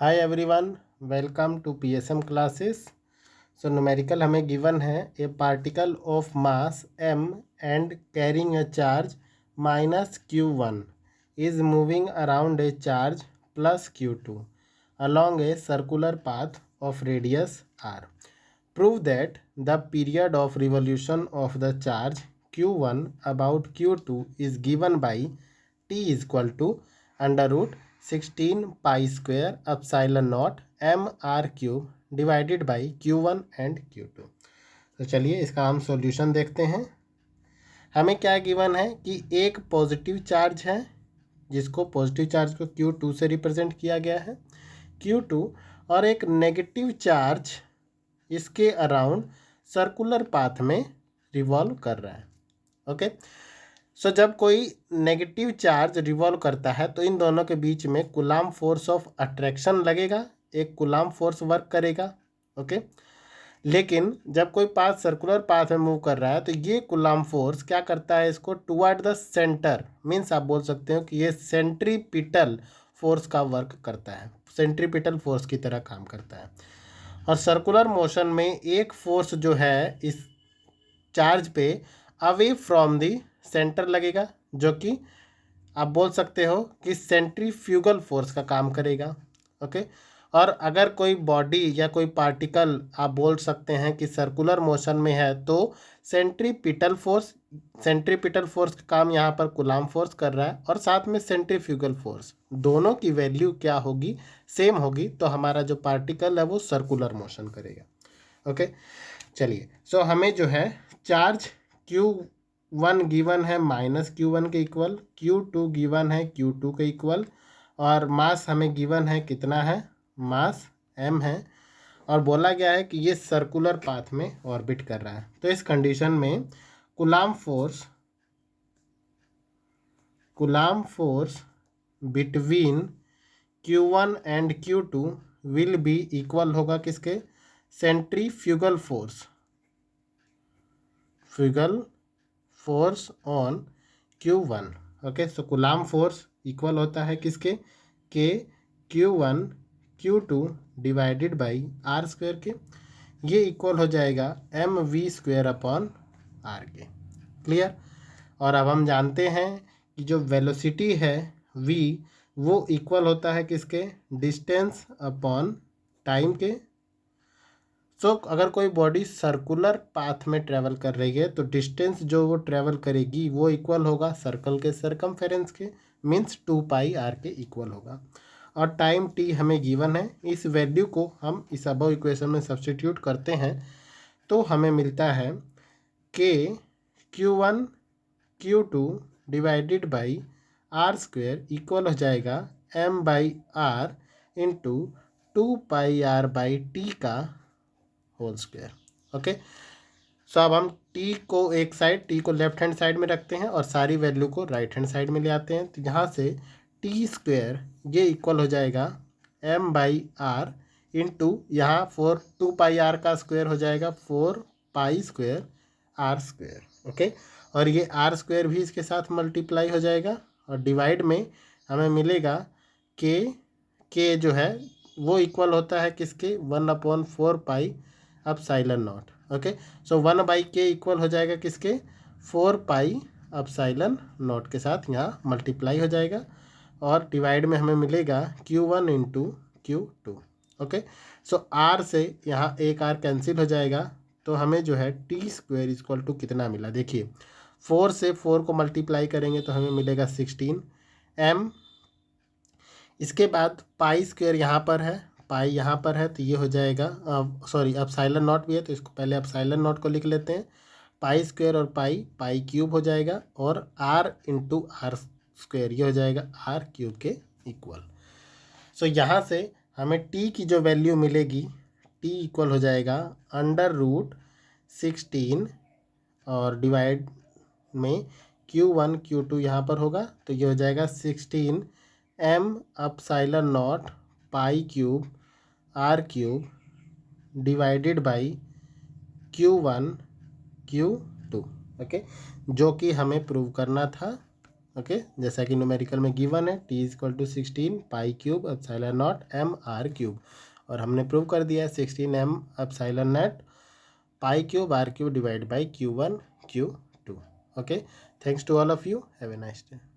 Hi everyone, welcome to PSM classes. So numerical हमें given है a particle of mass m and carrying a charge -q1 is moving around a charge +q2 along a circular path of radius r. Prove that the period of revolution of the charge q1 about q2 is given by t is equal to √16 pi square epsilon naught m r cube divided by q1 and q2। तो चलिए इसका हम solution देखते हैं। हमें क्या given है कि एक पॉजिटिव चार्ज है जिसको पॉजिटिव चार्ज को q2 से रिप्रेजेंट किया गया है q2, और एक नेगेटिव चार्ज इसके अराउंड सर्कुलर पाथ में रिवॉल्व कर रहा है। ओके, सो जब कोई नेगेटिव चार्ज रिवॉल्व करता है तो इन दोनों के बीच में कूलाम्ब फोर्स ऑफ अट्रैक्शन लगेगा, एक कूलाम्ब फोर्स वर्क करेगा। ओके, लेकिन जब कोई पाथ सर्कुलर पाथ में मूव कर रहा है तो ये कूलाम्ब फोर्स क्या करता है, इसको टुवर्ड द सेंटर, मीन्स आप बोल सकते हो कि ये सेंट्रीपिटल फोर्स का वर्क करता है, सेंट्रीपिटल फोर्स की तरह काम करता है। और सर्कुलर मोशन में एक फोर्स जो है इस चार्ज पे अवे फ्रॉम दी सेंटर लगेगा, जो कि आप बोल सकते हो कि सेंट्रीफ्यूगल फोर्स का काम करेगा। ओके, और अगर कोई बॉडी या कोई पार्टिकल आप बोल सकते हैं कि सर्कुलर मोशन में है तो सेंट्रीपिटल फोर्स का काम यहाँ पर कूलाम्ब फोर्स कर रहा है, और साथ में सेंट्रीफ्यूगल फोर्स, दोनों की वैल्यू क्या होगी, सेम होगी, तो हमारा जो पार्टिकल है वो सर्कुलर मोशन करेगा। ओके, चलिए, सो हमें जो है चार्ज q1 गिवन है -q1 के इक्वल, q2 गिवन है q2 के इक्वल, और मास हमें गिवन है कितना है, मास m है, और बोला गया है कि ये सर्कुलर पाथ में ऑर्बिट कर रहा है। तो इस कंडीशन में coulomb force between q1 and q2 will be equal होगा किसके, centrifugal force on q1। Okay, so coulomb force equal होता है किसके, के q1 q2 divided by r square के, ये इक्वल हो जाएगा mv² अपॉन r के। क्लियर। और अब हम जानते हैं कि जो वेलोसिटी है v वो इक्वल होता है किसके, डिस्टेंस अपॉन टाइम के। सो अगर कोई बॉडी सर्कुलर पाथ में ट्रेवल कर रही है तो डिस्टेंस जो वो ट्रेवल करेगी वो इक्वल होगा सर्कल के सरकमफेरेंस के, मीन्स 2πr के इक्वल होगा। और टाइम t हमें गिवन है, इस वैल्यू को हम इस अबव इक्वेशन में सब्स्टिट्यूट करते हैं तो हमें मिलता है के q1 q2 divided by r square equal हो जाएगा m/r इंटू 2πr/t का होल स्क्वायर। ओके, सो अब हम t को एक साइड, t को लेफ्ट हैंड साइड में रखते हैं और सारी वैल्यू को राइट हैंड साइड में ले आते हैं। तो यहाँ से t स्क्वायर ये इक्वल हो जाएगा m/r इंटू यहाँ 2πr का स्क्वायर हो जाएगा 4π² r²। ओके, और ये r² भी इसके साथ मल्टीप्लाई हो जाएगा, और डिवाइड में हमें मिलेगा के जो है वो इक्वल होता है किसके, 1/4π epsilon naught. Okay, so 1/k equal हो जाएगा किसके, 4π एप्सिलॉन नॉट के साथ यहाँ मल्टीप्लाई हो जाएगा, और डिवाइड में हमें मिलेगा q1 इंटू q2। ओके, सो r से यहाँ एक r कैंसिल हो जाएगा, तो हमें जो है t² इक्वल टू कितना मिला, देखिए 4 से 4 को मल्टीप्लाई करेंगे तो हमें मिलेगा 16 m। इसके बाद π² यहाँ पर है, पाई यहाँ पर है, तो ये हो जाएगा, सॉरी एप्सिलॉन नॉट भी है तो इसको पहले एप्सिलॉन नॉट को लिख लेते हैं, π² और π³ हो जाएगा, और r इंटू r² ये हो जाएगा r³ के इक्वल। सो यहाँ से हमें t की जो वैल्यू मिलेगी, t इक्वल हो जाएगा √16 और डिवाइड में q1 q2 यहाँ पर होगा, तो ये हो जाएगा 16 m epsilon naught π³ r³ divided by q1 q2। Okay, जो कि हमें प्रूव करना था ओके जैसा कि न्यूमेरिकल में गिवन है t equal to 16 pi cube epsilon not m r cube, और हमने प्रूव कर दिया है 16 m epsilon not pi cube r cube divide by Q1 Q2. Okay, thanks to all of you, have a nice day.